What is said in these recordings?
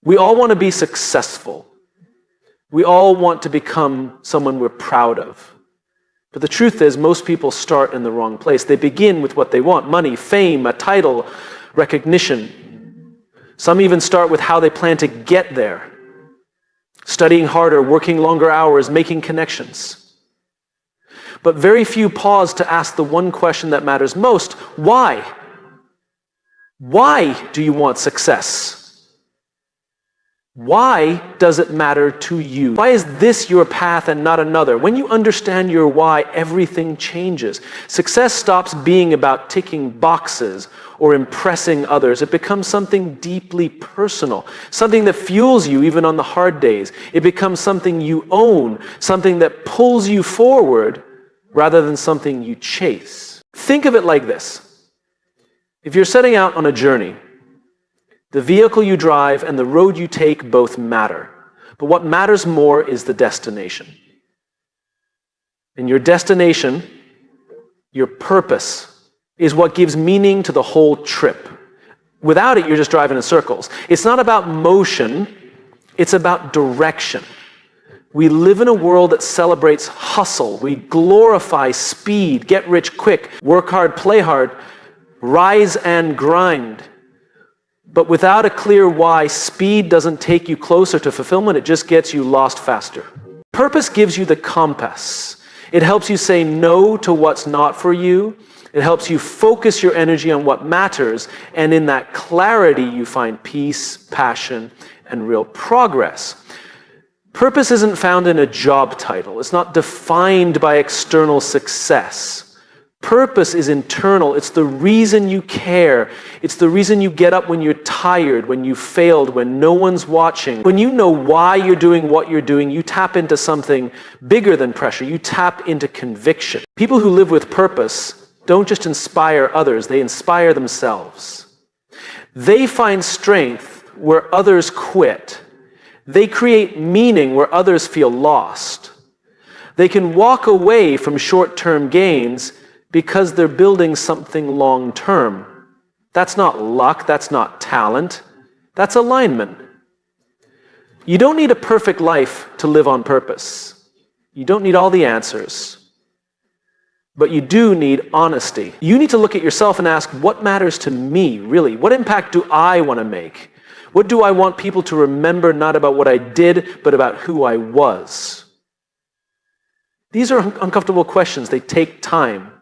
We all want to be successful. We all want to become someone we're proud of. But the truth is, most people start in the wrong place. They begin with what they want: money, fame, a title, recognition. Some even start with how they plan to get there: studying harder, working longer hours, making connections. But very few pause to ask the one question that matters most: why? Why do you want success? Why does it matter to you? Why is this your path and not another? When you understand your why, everything changes. Success stops being about ticking boxes or impressing others. It becomes something deeply personal, something that fuels you even on the hard days. It becomes something you own, something that pulls you forward rather than something you chase. Think of it like this. If you're setting out on a journey, the vehicle you drive and the road you take both matter. But what matters more is the destination. And your destination, your purpose, is what gives meaning to the whole trip. Without it, you're just driving in circles. It's not about motion, it's about direction. We live in a world that celebrates hustle. We glorify speed, get rich quick, work hard, play hard, rise and grind. But without a clear why, speed doesn't take you closer to fulfillment, it just gets you lost faster. Purpose gives you the compass. It helps you say no to what's not for you. It helps you focus your energy on what matters, and in that clarity you find peace, passion, and real progress. Purpose isn't found in a job title. It's not defined by external success. Purpose is internal. It's the reason you care. It's the reason you get up when you're tired, when you failed, when no one's watching. When you know why you're doing what you're doing, you tap into something bigger than pressure. You tap into conviction. People who live with purpose don't just inspire others, they inspire themselves. They find strength where others quit. They create meaning where others feel lost. They can walk away from short-term gains because they're building something long-term. That's not luck, that's not talent, that's alignment. You don't need a perfect life to live on purpose. You don't need all the answers. But you do need honesty. You need to look at yourself and ask, what matters to me, really? What impact do I want to make? What do I want people to remember, not about what I did, but about who I was? These are uncomfortable questions. They take time.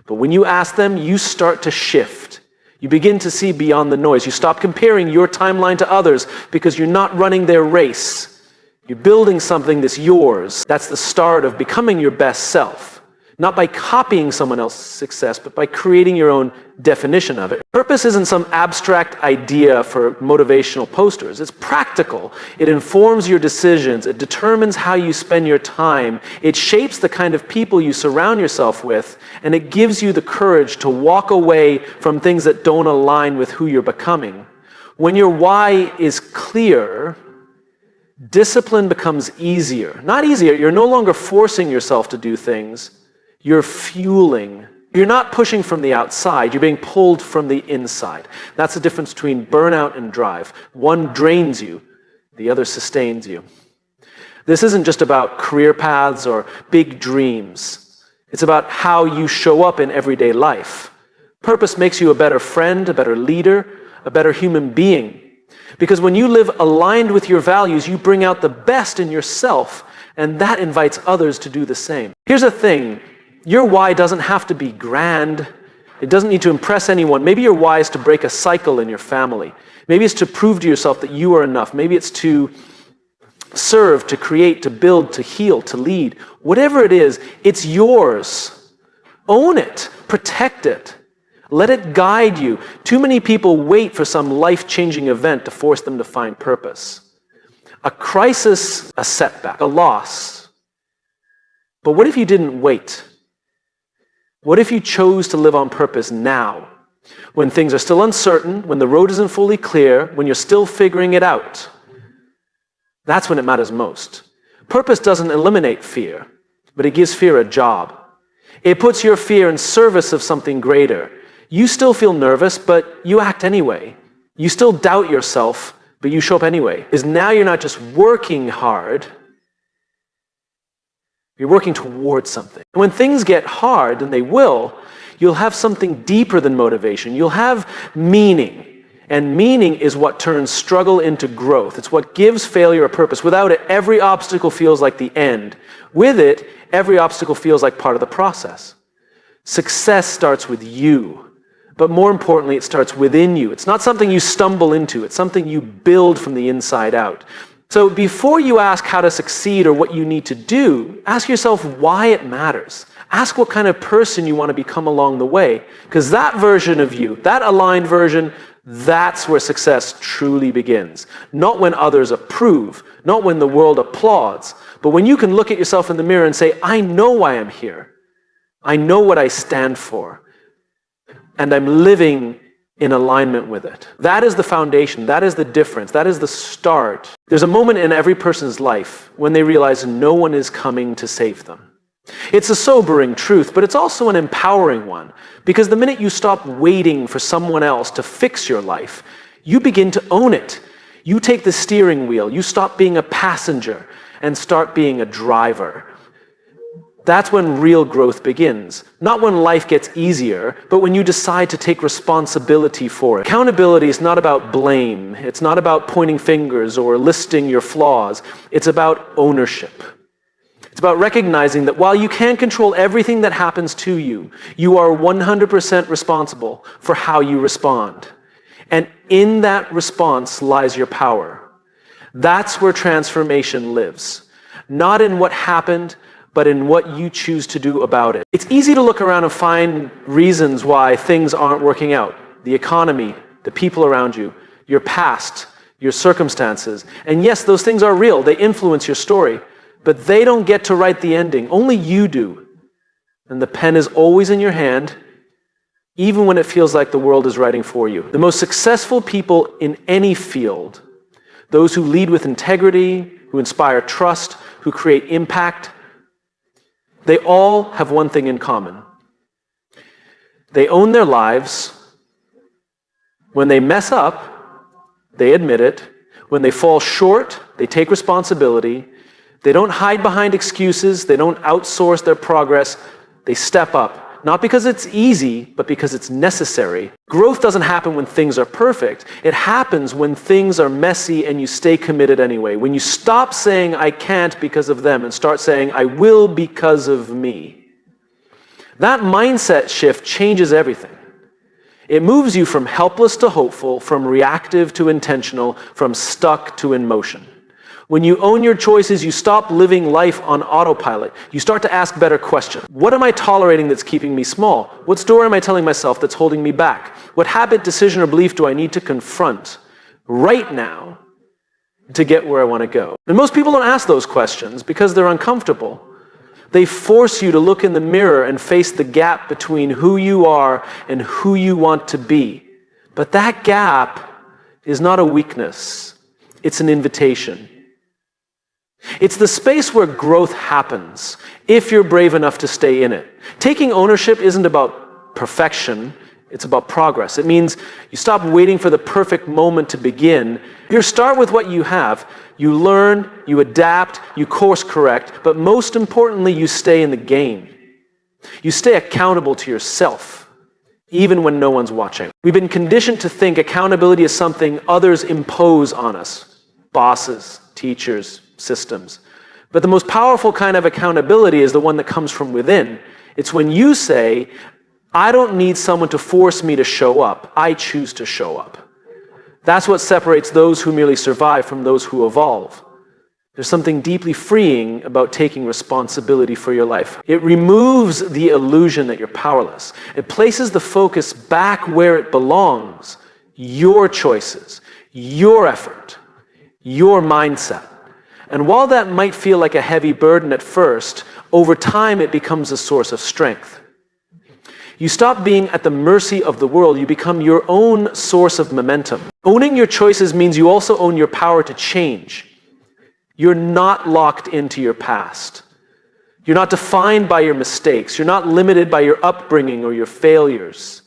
But when you ask them, you start to shift. You begin to see beyond the noise. You stop comparing your timeline to others because you're not running their race. You're building something that's yours. That's the start of becoming your best self. Not by copying someone else's success, but by creating your own definition of it. Purpose isn't some abstract idea for motivational posters. It's practical. It informs your decisions. It determines how you spend your time. It shapes the kind of people you surround yourself with, and it gives you the courage to walk away from things that don't align with who you're becoming. When your why is clear, discipline becomes easier. Not easier, you're no longer forcing yourself to do things. You're fueling. You're not pushing from the outside, you're being pulled from the inside. That's the difference between burnout and drive. One drains you, the other sustains you. This isn't just about career paths or big dreams. It's about how you show up in everyday life. Purpose makes you a better friend, a better leader, a better human being. Because when you live aligned with your values, you bring out the best in yourself, and that invites others to do the same. Here's the thing. Your why doesn't have to be grand. It doesn't need to impress anyone. Maybe your why is to break a cycle in your family. Maybe it's to prove to yourself that you are enough. Maybe it's to serve, to create, to build, to heal, to lead. Whatever it is, it's yours. Own it. Protect it. Let it guide you. Too many people wait for some life-changing event to force them to find purpose. A crisis, a setback, a loss. But what if you didn't wait? What if you chose to live on purpose now, when things are still uncertain, when the road isn't fully clear, when you're still figuring it out? That's when it matters most. Purpose doesn't eliminate fear, but it gives fear a job. It puts your fear in service of something greater. You still feel nervous, but you act anyway. You still doubt yourself, but you show up anyway. Is now you're not just working hard, you're working towards something. And when things get hard, and they will, you'll have something deeper than motivation. You'll have meaning. And meaning is what turns struggle into growth. It's what gives failure a purpose. Without it, every obstacle feels like the end. With it, every obstacle feels like part of the process. Success starts with you. But more importantly, it starts within you. It's not something you stumble into. It's something you build from the inside out. So before you ask how to succeed or what you need to do, ask yourself why it matters. Ask what kind of person you want to become along the way. Because that version of you, that aligned version, that's where success truly begins. Not when others approve, not when the world applauds, but when you can look at yourself in the mirror and say, I know why I'm here. I know what I stand for. And I'm living in alignment with it. That is the foundation. That is the difference. That is the start. There's a moment in every person's life when they realize no one is coming to save them. It's a sobering truth, but it's also an empowering one. Because the minute you stop waiting for someone else to fix your life, you begin to own it. You take the steering wheel. You stop being a passenger and start being a driver. That's when real growth begins. Not when life gets easier, but when you decide to take responsibility for it. Accountability is not about blame. It's not about pointing fingers or listing your flaws. It's about ownership. It's about recognizing that while you can't control everything that happens to you, you are 100% responsible for how you respond. And in that response lies your power. That's where transformation lives. Not in what happened, but in what you choose to do about it. It's easy to look around and find reasons why things aren't working out. The economy, the people around you, your past, your circumstances. And yes, those things are real. They influence your story. But they don't get to write the ending. Only you do. And the pen is always in your hand, even when it feels like the world is writing for you. The most successful people in any field, those who lead with integrity, who inspire trust, who create impact, they all have one thing in common. They own their lives. When they mess up, they admit it. When they fall short, they take responsibility. They don't hide behind excuses. They don't outsource their progress. They step up. Not because it's easy, but because it's necessary. Growth doesn't happen when things are perfect. It happens when things are messy and you stay committed anyway. When you stop saying, I can't because of them, and start saying, I will because of me. That mindset shift changes everything. It moves you from helpless to hopeful, from reactive to intentional, from stuck to in motion. When you own your choices, you stop living life on autopilot. You start to ask better questions. What am I tolerating that's keeping me small? What story am I telling myself that's holding me back? What habit, decision, or belief do I need to confront right now to get where I want to go? And most people don't ask those questions because they're uncomfortable. They force you to look in the mirror and face the gap between who you are and who you want to be. But that gap is not a weakness. It's an invitation. It's the space where growth happens, if you're brave enough to stay in it. Taking ownership isn't about perfection, it's about progress. It means you stop waiting for the perfect moment to begin. You start with what you have. You learn, you adapt, you course correct, but most importantly, you stay in the game. You stay accountable to yourself, even when no one's watching. We've been conditioned to think accountability is something others impose on us. Bosses, teachers, systems. But the most powerful kind of accountability is the one that comes from within. It's when you say, I don't need someone to force me to show up. I choose to show up. That's what separates those who merely survive from those who evolve. There's something deeply freeing about taking responsibility for your life. It removes the illusion that you're powerless. It places the focus back where it belongs. Your choices, your effort, your mindset. And while that might feel like a heavy burden at first, over time it becomes a source of strength. You stop being at the mercy of the world, you become your own source of momentum. Owning your choices means you also own your power to change. You're not locked into your past. You're not defined by your mistakes. You're not limited by your upbringing or your failures.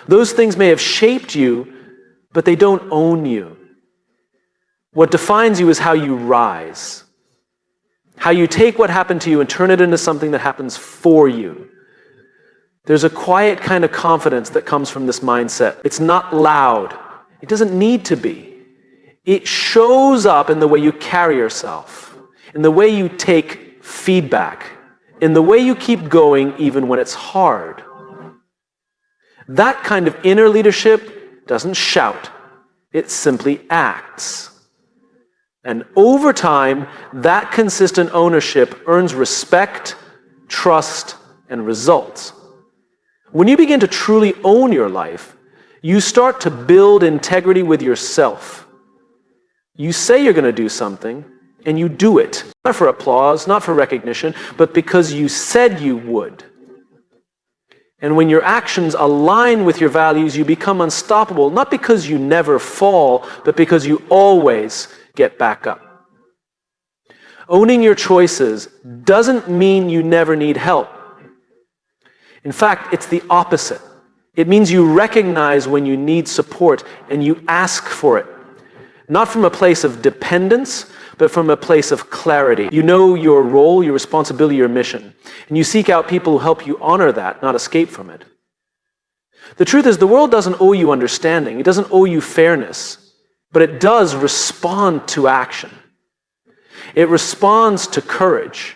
Those things may have shaped you, but they don't own you. What defines you is how you rise. How you take what happened to you and turn it into something that happens for you. There's a quiet kind of confidence that comes from this mindset. It's not loud. It doesn't need to be. It shows up in the way you carry yourself, in the way you take feedback, in the way you keep going even when it's hard. That kind of inner leadership doesn't shout. It simply acts. And over time, that consistent ownership earns respect, trust, and results. When you begin to truly own your life, you start to build integrity with yourself. You say you're going to do something, and you do it. Not for applause, not for recognition, but because you said you would. And when your actions align with your values, you become unstoppable, not because you never fall, but because you always get back up. Owning your choices doesn't mean you never need help. In fact, it's the opposite. It means you recognize when you need support and you ask for it. Not from a place of dependence, but from a place of clarity. You know your role, your responsibility, your mission. And you seek out people who help you honor that, not escape from it. The truth is, the world doesn't owe you understanding. It doesn't owe you fairness. But it does respond to action. It responds to courage.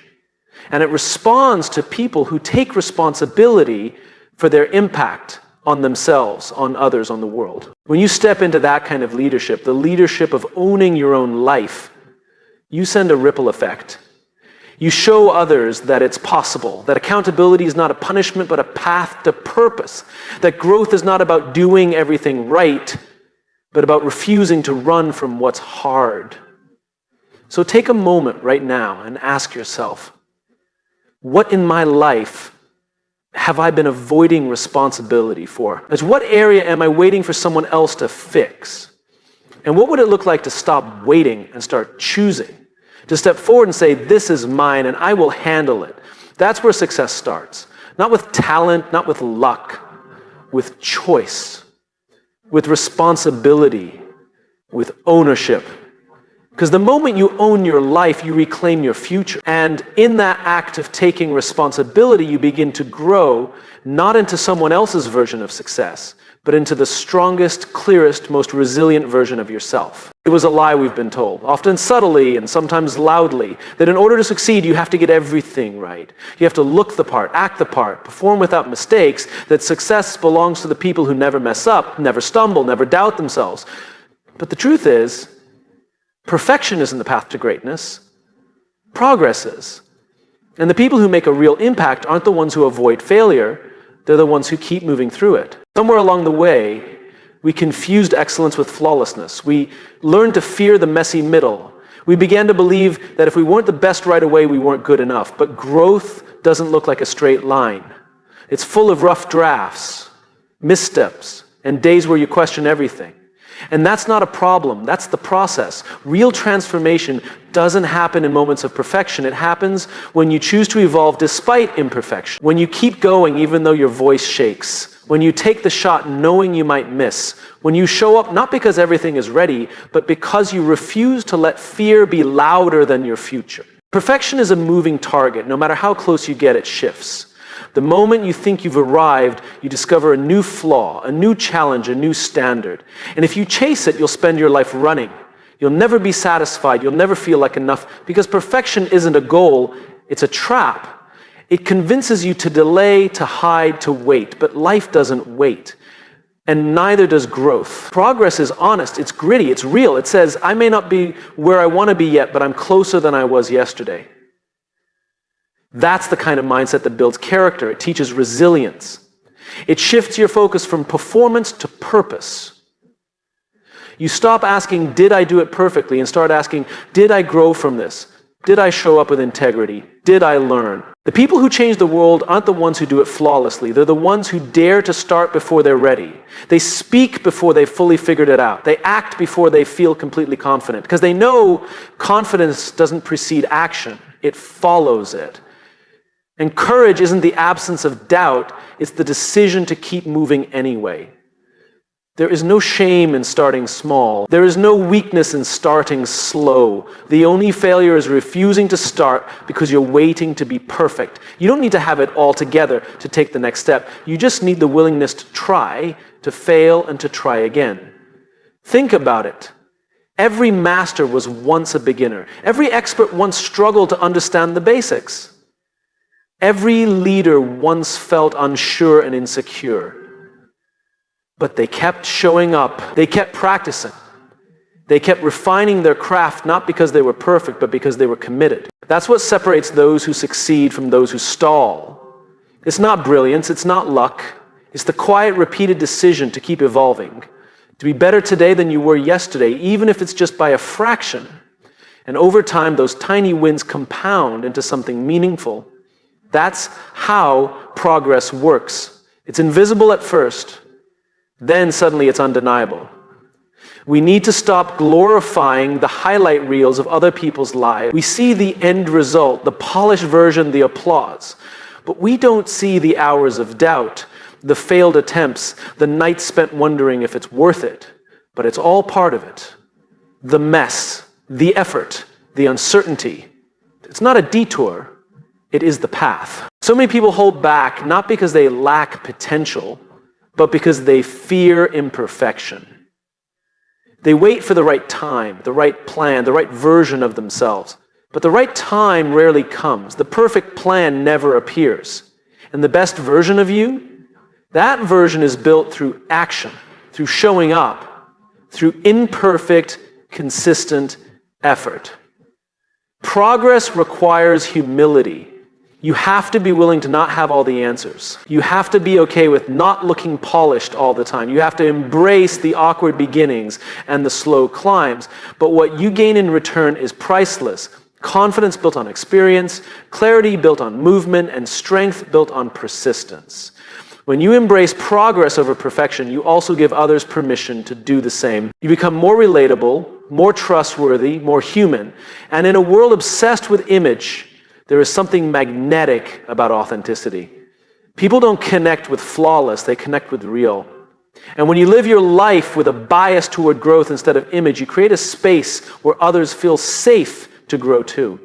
And it responds to people who take responsibility for their impact on themselves, on others, on the world. When you step into that kind of leadership, the leadership of owning your own life, you send a ripple effect. You show others that it's possible, that accountability is not a punishment, but a path to purpose, that growth is not about doing everything right, but about refusing to run from what's hard. So take a moment right now and ask yourself, what in my life have I been avoiding responsibility for? As what area am I waiting for someone else to fix? And what would it look like to stop waiting and start choosing? To step forward and say, this is mine and I will handle it. That's where success starts. Not with talent, not with luck, with choice, with responsibility, with ownership. Because the moment you own your life, you reclaim your future. And in that act of taking responsibility, you begin to grow, not into someone else's version of success, but into the strongest, clearest, most resilient version of yourself. It was a lie we've been told, often subtly and sometimes loudly, that in order to succeed, you have to get everything right. You have to look the part, act the part, perform without mistakes, that success belongs to the people who never mess up, never stumble, never doubt themselves. But the truth is, perfection isn't the path to greatness. Progress is. And the people who make a real impact aren't the ones who avoid failure. They're the ones who keep moving through it. Somewhere along the way, we confused excellence with flawlessness. We learned to fear the messy middle. We began to believe that if we weren't the best right away, we weren't good enough. But growth doesn't look like a straight line. It's full of rough drafts, missteps, and days where you question everything. And that's not a problem, that's the process. Real transformation doesn't happen in moments of perfection. It happens when you choose to evolve despite imperfection. When you keep going even though your voice shakes. When you take the shot knowing you might miss. When you show up not because everything is ready, but because you refuse to let fear be louder than your future. Perfection is a moving target. No matter how close you get, it shifts. The moment you think you've arrived, you discover a new flaw, a new challenge, a new standard. And if you chase it, you'll spend your life running. You'll never be satisfied. You'll never feel like enough, because perfection isn't a goal, it's a trap. It convinces you to delay, to hide, to wait. But life doesn't wait. And neither does growth. Progress is honest, it's gritty, it's real. It says, I may not be where I want to be yet, but I'm closer than I was yesterday. That's the kind of mindset that builds character. It teaches resilience. It shifts your focus from performance to purpose. You stop asking, did I do it perfectly? And start asking, did I grow from this? Did I show up with integrity? Did I learn? The people who change the world aren't the ones who do it flawlessly. They're the ones who dare to start before they're ready. They speak before they've fully figured it out. They act before they feel completely confident. Because they know confidence doesn't precede action. It follows it. And courage isn't the absence of doubt, it's the decision to keep moving anyway. There is no shame in starting small. There is no weakness in starting slow. The only failure is refusing to start because you're waiting to be perfect. You don't need to have it all together to take the next step. You just need the willingness to try, to fail, and to try again. Think about it. Every master was once a beginner. Every expert once struggled to understand the basics. Every leader once felt unsure and insecure. But they kept showing up. They kept practicing. They kept refining their craft, not because they were perfect, but because they were committed. That's what separates those who succeed from those who stall. It's not brilliance. It's not luck. It's the quiet, repeated decision to keep evolving, to be better today than you were yesterday, even if it's just by a fraction. And over time, those tiny wins compound into something meaningful. That's how progress works. It's invisible at first. Then suddenly it's undeniable. We need to stop glorifying the highlight reels of other people's lives. We see the end result, the polished version, the applause. But we don't see the hours of doubt, the failed attempts, the nights spent wondering if it's worth it. But it's all part of it. The mess, the effort, the uncertainty. It's not a detour. It is the path. So many people hold back not because they lack potential, but because they fear imperfection. They wait for the right time, the right plan, the right version of themselves. But the right time rarely comes. The perfect plan never appears. And the best version of you, that version is built through action, through showing up, through imperfect, consistent effort. Progress requires humility. You have to be willing to not have all the answers. You have to be okay with not looking polished all the time. You have to embrace the awkward beginnings and the slow climbs. But what you gain in return is priceless. Confidence built on experience, clarity built on movement, and strength built on persistence. When you embrace progress over perfection, you also give others permission to do the same. You become more relatable, more trustworthy, more human. And in a world obsessed with image, there is something magnetic about authenticity. People don't connect with flawless, they connect with real. And when you live your life with a bias toward growth instead of image, you create a space where others feel safe to grow too.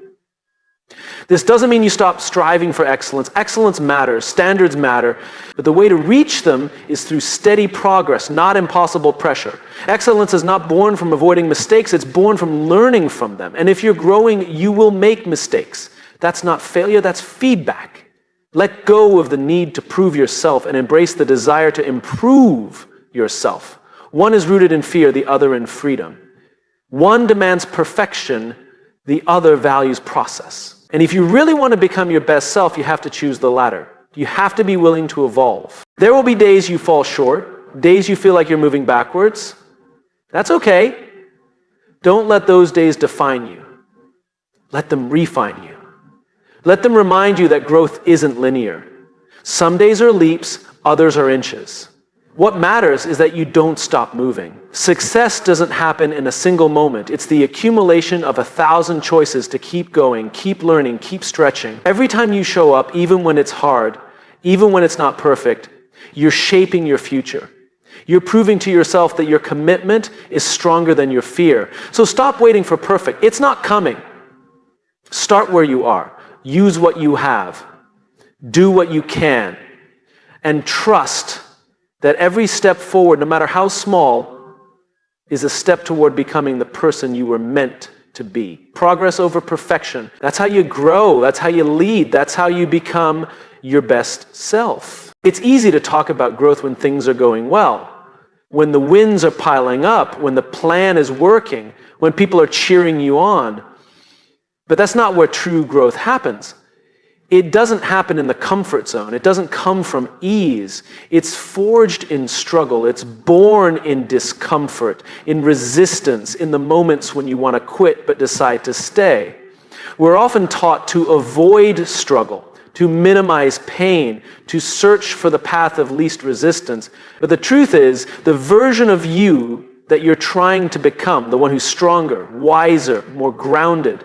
This doesn't mean you stop striving for excellence. Excellence matters, standards matter, but the way to reach them is through steady progress, not impossible pressure. Excellence is not born from avoiding mistakes, it's born from learning from them. And if you're growing, you will make mistakes. That's not failure, that's feedback. Let go of the need to prove yourself and embrace the desire to improve yourself. One is rooted in fear, the other in freedom. One demands perfection, the other values process. And if you really want to become your best self, you have to choose the latter. You have to be willing to evolve. There will be days you fall short, days you feel like you're moving backwards. That's okay. Don't let those days define you. Let them refine you. Let them remind you that growth isn't linear. Some days are leaps, others are inches. What matters is that you don't stop moving. Success doesn't happen in a single moment. It's the accumulation of 1,000 choices to keep going, keep learning, keep stretching. Every time you show up, even when it's hard, even when it's not perfect, you're shaping your future. You're proving to yourself that your commitment is stronger than your fear. So stop waiting for perfect. It's not coming. Start where you are. Use what you have. Do what you can. And trust that every step forward, no matter how small, is a step toward becoming the person you were meant to be. Progress over perfection. That's how you grow. That's how you lead. That's how you become your best self. It's easy to talk about growth when things are going well, when the wins are piling up, when the plan is working, when people are cheering you on. But that's not where true growth happens. It doesn't happen in the comfort zone. It doesn't come from ease. It's forged in struggle. It's born in discomfort, in resistance, in the moments when you want to quit but decide to stay. We're often taught to avoid struggle, to minimize pain, to search for the path of least resistance. But the truth is, the version of you that you're trying to become, the one who's stronger, wiser, more grounded,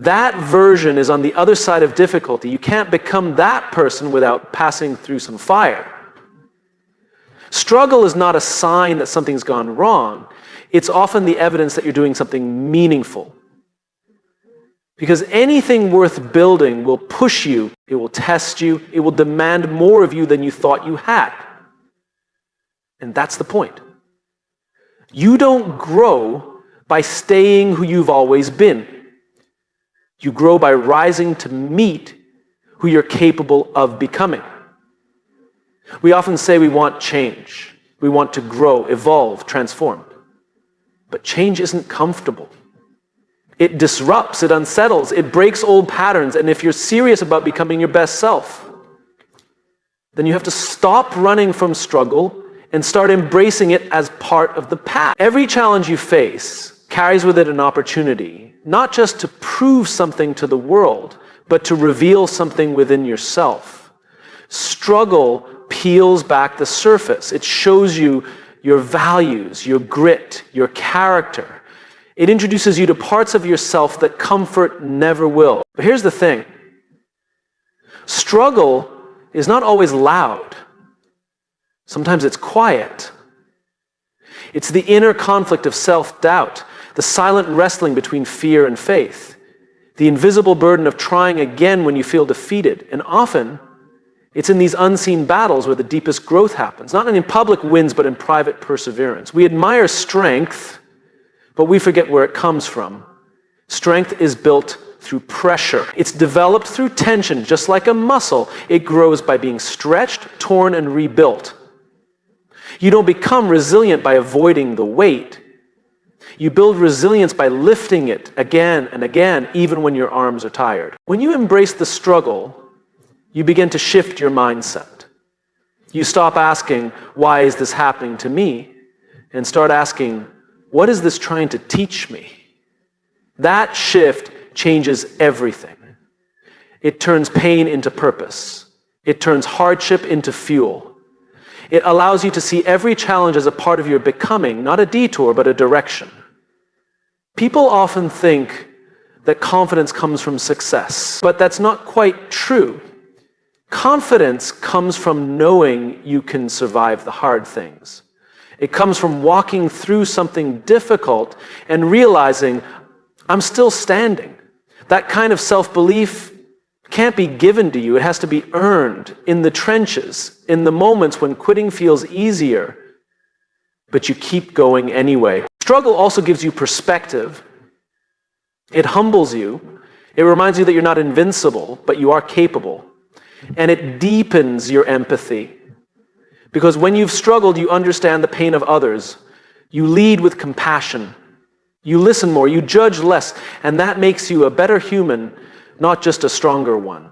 that version is on the other side of difficulty. You can't become that person without passing through some fire. Struggle is not a sign that something's gone wrong. It's often the evidence that you're doing something meaningful. Because anything worth building will push you, it will test you, it will demand more of you than you thought you had. And that's the point. You don't grow by staying who you've always been. You grow by rising to meet who you're capable of becoming. We often say we want change. We want to grow, evolve, transform. But change isn't comfortable. It disrupts, it unsettles, it breaks old patterns. And if you're serious about becoming your best self, then you have to stop running from struggle and start embracing it as part of the path. Every challenge you face carries with it an opportunity, not just to prove something to the world, but to reveal something within yourself. Struggle peels back the surface. It shows you your values, your grit, your character. It introduces you to parts of yourself that comfort never will. But here's the thing. Struggle is not always loud. Sometimes it's quiet. It's the inner conflict of self-doubt, the silent wrestling between fear and faith, the invisible burden of trying again when you feel defeated. And often, it's in these unseen battles where the deepest growth happens, not in public wins, but in private perseverance. We admire strength, but we forget where it comes from. Strength is built through pressure. It's developed through tension, just like a muscle. It grows by being stretched, torn, and rebuilt. You don't become resilient by avoiding the weight. You build resilience by lifting it again and again, even when your arms are tired. When you embrace the struggle, you begin to shift your mindset. You stop asking, why is this happening to me? And start asking, what is this trying to teach me? That shift changes everything. It turns pain into purpose. It turns hardship into fuel. It allows you to see every challenge as a part of your becoming, not a detour, but a direction. People often think that confidence comes from success, but that's not quite true. Confidence comes from knowing you can survive the hard things. It comes from walking through something difficult and realizing, I'm still standing. That kind of self-belief can't be given to you. It has to be earned in the trenches, in the moments when quitting feels easier, but you keep going anyway. Struggle also gives you perspective. It humbles you. It reminds you that you're not invincible, but you are capable. And it deepens your empathy. Because when you've struggled, you understand the pain of others. You lead with compassion. You listen more. You judge less. And that makes you a better human, not just a stronger one.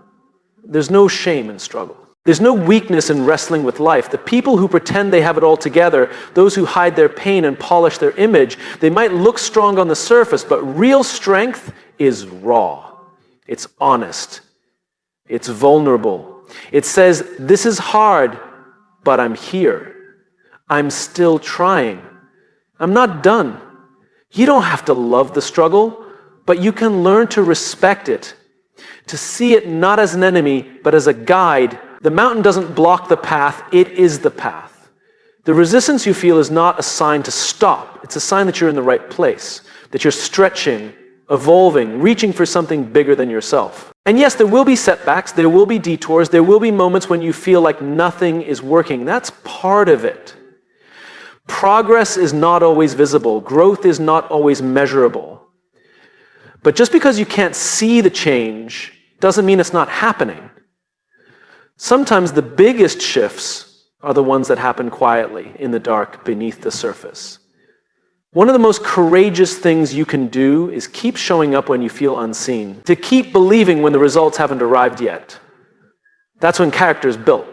There's no shame in struggle. There's no weakness in wrestling with life. The people who pretend they have it all together, those who hide their pain and polish their image, they might look strong on the surface, but real strength is raw. It's honest. It's vulnerable. It says, this is hard, but I'm here. I'm still trying. I'm not done. You don't have to love the struggle, but you can learn to respect it, to see it not as an enemy, but as a guide. The mountain doesn't block the path, it is the path. The resistance you feel is not a sign to stop. It's a sign that you're in the right place, that you're stretching, evolving, reaching for something bigger than yourself. And yes, there will be setbacks, there will be detours, there will be moments when you feel like nothing is working. That's part of it. Progress is not always visible. Growth is not always measurable. But just because you can't see the change doesn't mean it's not happening. Sometimes the biggest shifts are the ones that happen quietly in the dark beneath the surface. One of the most courageous things you can do is keep showing up when you feel unseen, to keep believing when the results haven't arrived yet. That's when character is built,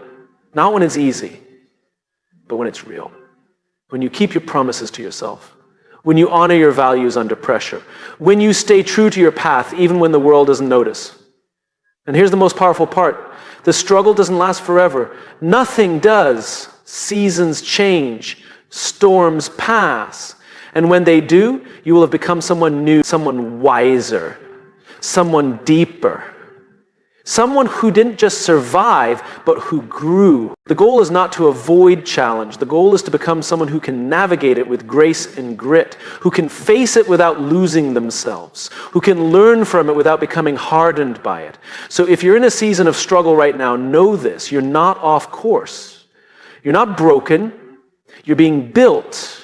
not when it's easy, but when it's real. When you keep your promises to yourself, when you honor your values under pressure, when you stay true to your path even when the world doesn't notice. And here's the most powerful part. The struggle doesn't last forever. Nothing does. Seasons change. Storms pass. And when they do, you will have become someone new, someone wiser, someone deeper, Someone who didn't just survive, but who grew. The goal is not to avoid challenge. The goal is to become someone who can navigate it with grace and grit, who can face it without losing themselves, who can learn from it without becoming hardened by it. So if you're in a season of struggle right now, know this: you're not off course. You're not broken. You're being built.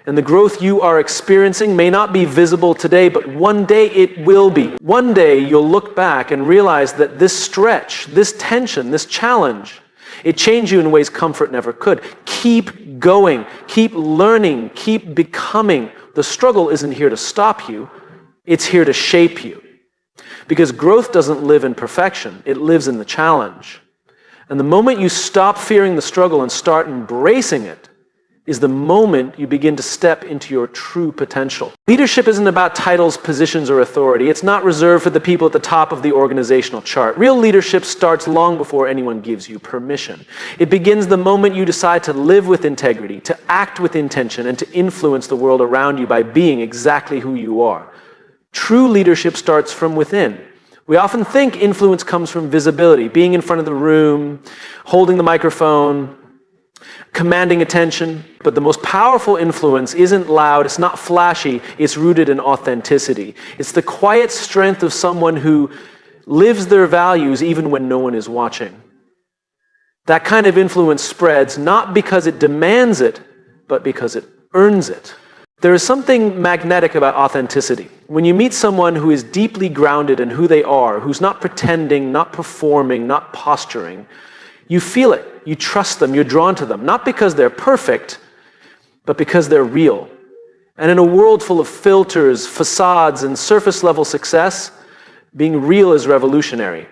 And the growth you are experiencing may not be visible today, but one day it will be. One day you'll look back and realize that this stretch, this tension, this challenge, it changed you in ways comfort never could. Keep going, keep learning, keep becoming. The struggle isn't here to stop you, it's here to shape you. Because growth doesn't live in perfection, it lives in the challenge. And the moment you stop fearing the struggle and start embracing it, is the moment you begin to step into your true potential. Leadership isn't about titles, positions, or authority. It's not reserved for the people at the top of the organizational chart. Real leadership starts long before anyone gives you permission. It begins the moment you decide to live with integrity, to act with intention, and to influence the world around you by being exactly who you are. True leadership starts from within. We often think influence comes from visibility, being in front of the room, holding the microphone, commanding attention, but the most powerful influence isn't loud, it's not flashy, it's rooted in authenticity. It's the quiet strength of someone who lives their values even when no one is watching. That kind of influence spreads not because it demands it, but because it earns it. There is something magnetic about authenticity. When you meet someone who is deeply grounded in who they are, who's not pretending, not performing, not posturing, you feel it. You trust them. You're drawn to them. Not because they're perfect, but because they're real. And in a world full of filters, facades, and surface-level success, being real is revolutionary.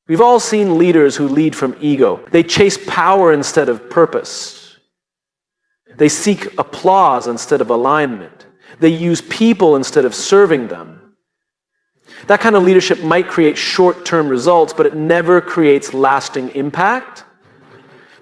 We've all seen leaders who lead from ego. They chase power instead of purpose. They seek applause instead of alignment. They use people instead of serving them. That kind of leadership might create short-term results, but it never creates lasting impact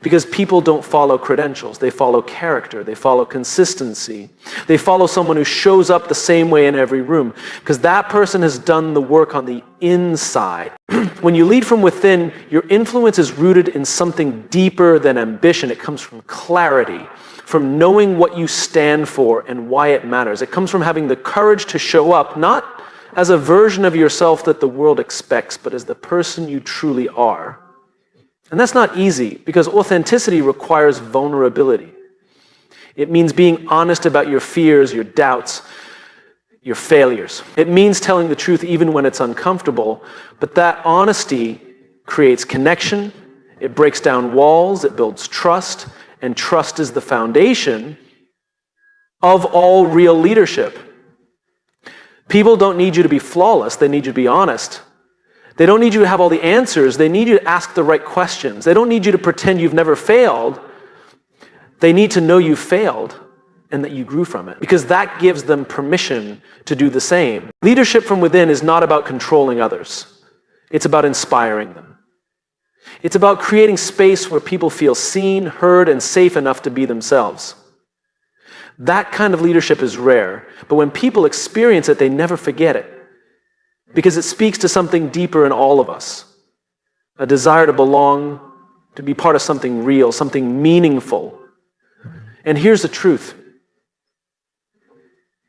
because people don't follow credentials. They follow character. They follow consistency. They follow someone who shows up the same way in every room because that person has done the work on the inside. When you lead from within, your influence is rooted in something deeper than ambition. It comes from clarity, from knowing what you stand for and why it matters. It comes from having the courage to show up, not as a version of yourself that the world expects, but as the person you truly are. And that's not easy, because authenticity requires vulnerability. It means being honest about your fears, your doubts, your failures. It means telling the truth even when it's uncomfortable, but that honesty creates connection, it breaks down walls, it builds trust, and trust is the foundation of all real leadership. People don't need you to be flawless, they need you to be honest. They don't need you to have all the answers, they need you to ask the right questions. They don't need you to pretend you've never failed. They need to know you failed and that you grew from it, because that gives them permission to do the same. Leadership from within is not about controlling others. It's about inspiring them. It's about creating space where people feel seen, heard, and safe enough to be themselves. That kind of leadership is rare, but when people experience it, they never forget it, because it speaks to something deeper in all of us, a desire to belong, to be part of something real, something meaningful. And here's the truth.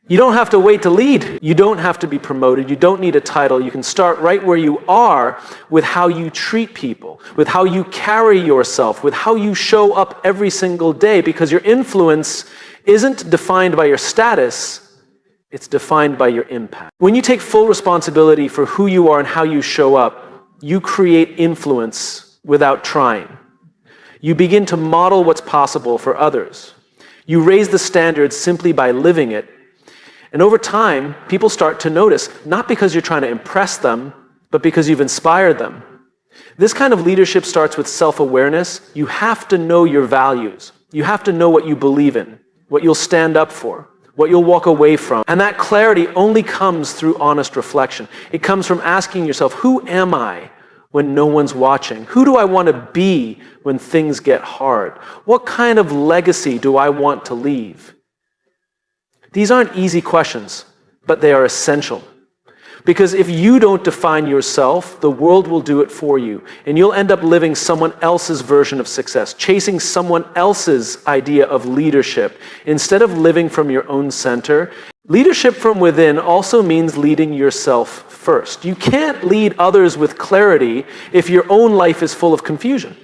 You don't have to wait to lead. You don't have to be promoted. You don't need a title. You can start right where you are with how you treat people, with how you carry yourself, with how you show up every single day, because your influence isn't defined by your status, it's defined by your impact. When you take full responsibility for who you are and how you show up, you create influence without trying. You begin to model what's possible for others. You raise the standards simply by living it. And over time, people start to notice, not because you're trying to impress them, but because you've inspired them. This kind of leadership starts with self-awareness. You have to know your values. You have to know what you believe in, what you'll stand up for, what you'll walk away from. And that clarity only comes through honest reflection. It comes from asking yourself, who am I when no one's watching? Who do I want to be when things get hard? What kind of legacy do I want to leave? These aren't easy questions, but they are essential. Because if you don't define yourself, the world will do it for you. And you'll end up living someone else's version of success, chasing someone else's idea of leadership, instead of living from your own center. Leadership from within also means leading yourself first. You can't lead others with clarity if your own life is full of confusion.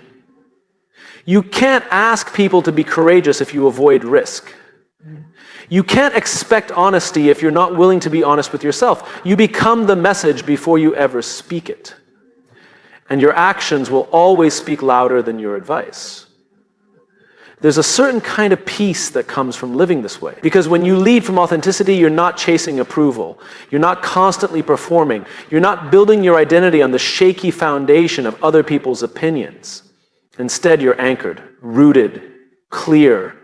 You can't ask people to be courageous if you avoid risk. You can't expect honesty if you're not willing to be honest with yourself. You become the message before you ever speak it. And your actions will always speak louder than your advice. There's a certain kind of peace that comes from living this way. Because when you lead from authenticity, you're not chasing approval. You're not constantly performing. You're not building your identity on the shaky foundation of other people's opinions. Instead, you're anchored, rooted, clear.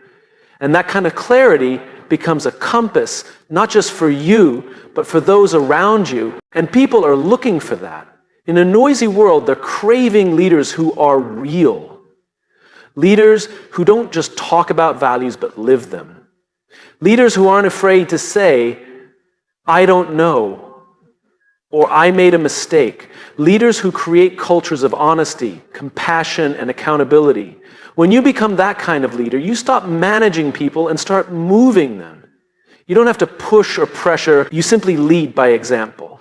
And that kind of clarity becomes a compass, not just for you, but for those around you. And people are looking for that. In a noisy world, they're craving leaders who are real. Leaders who don't just talk about values, but live them. Leaders who aren't afraid to say, I don't know, or I made a mistake. Leaders who create cultures of honesty, compassion, and accountability. When you become that kind of leader, you stop managing people and start moving them. You don't have to push or pressure. You simply lead by example.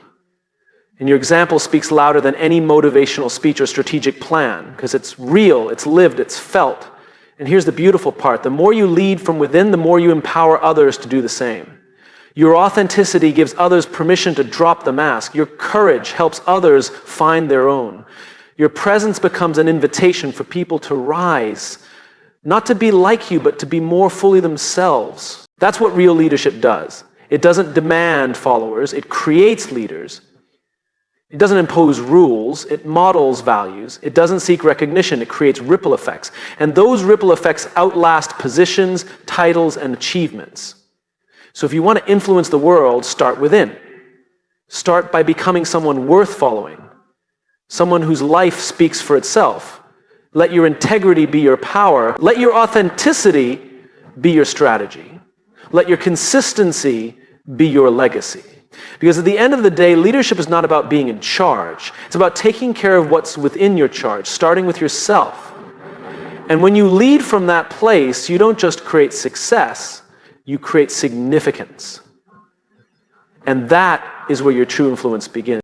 And your example speaks louder than any motivational speech or strategic plan, because it's real, it's lived, it's felt. And here's the beautiful part. The more you lead from within, the more you empower others to do the same. Your authenticity gives others permission to drop the mask. Your courage helps others find their own. Your presence becomes an invitation for people to rise, not to be like you, but to be more fully themselves. That's what real leadership does. It doesn't demand followers, it creates leaders. It doesn't impose rules, it models values. It doesn't seek recognition, it creates ripple effects. And those ripple effects outlast positions, titles, and achievements. So if you want to influence the world, start within. Start by becoming someone worth following. Someone whose life speaks for itself. Let your integrity be your power. Let your authenticity be your strategy. Let your consistency be your legacy. Because at the end of the day, leadership is not about being in charge. It's about taking care of what's within your charge, starting with yourself. And when you lead from that place, you don't just create success, you create significance. And that is where your true influence begins.